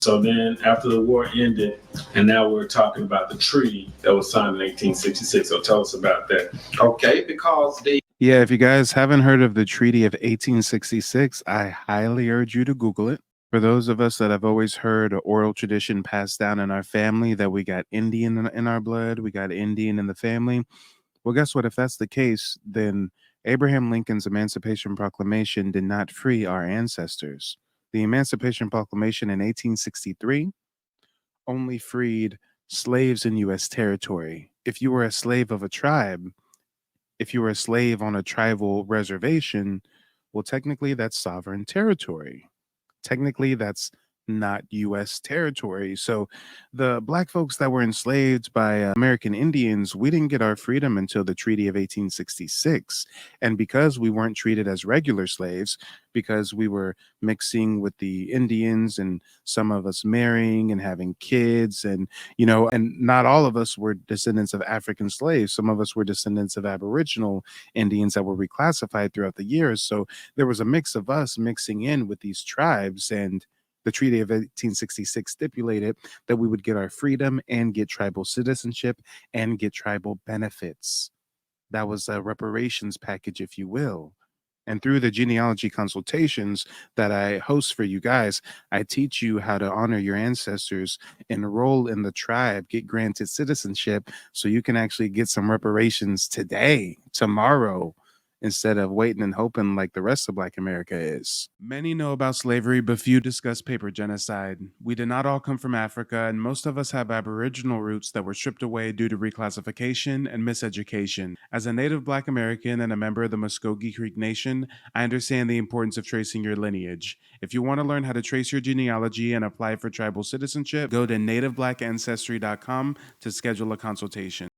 So then after the war ended, and now we're talking about the treaty that was signed in 1866. So tell us about that. Okay, because the Yeah, if you guys haven't heard of the Treaty of 1866, I highly urge you to Google it. For those of us that have always heard an oral tradition passed down in our family that we got Indian in our blood, we got Indian in the family. Well, guess what? If that's the case, then Abraham Lincoln's Emancipation Proclamation did not free our ancestors. The Emancipation Proclamation in 1863 only freed slaves in U.S. territory. If you were a slave of a tribe, if you were a slave on a tribal reservation, well, technically that's sovereign territory. Technically, that's not U.S. territory. So the black folks that were enslaved by American Indians, we didn't get our freedom until the Treaty of 1866. And because we weren't treated as regular slaves, because we were mixing with the Indians and some of us marrying and having kids, and, and not all of us were descendants of African slaves. Some of us were descendants of Aboriginal Indians that were reclassified throughout the years. So there was a mix of us mixing in with these tribes, and the Treaty of 1866 stipulated that we would get our freedom and get tribal citizenship and get tribal benefits. That was a reparations package, if you will. And through the genealogy consultations that I host for you guys, I teach you how to honor your ancestors, enroll in the tribe, get granted citizenship so you can actually get some reparations today, tomorrow, instead of waiting and hoping like the rest of Black America is. Many know about slavery, but few discuss paper genocide. We did not all come from Africa, and most of us have Aboriginal roots that were stripped away due to reclassification and miseducation. As a native Black American and a member of the Muskogee Creek Nation, I understand the importance of tracing your lineage. If you want to learn how to trace your genealogy and apply for tribal citizenship, go to nativebblackancestry.com to schedule a consultation.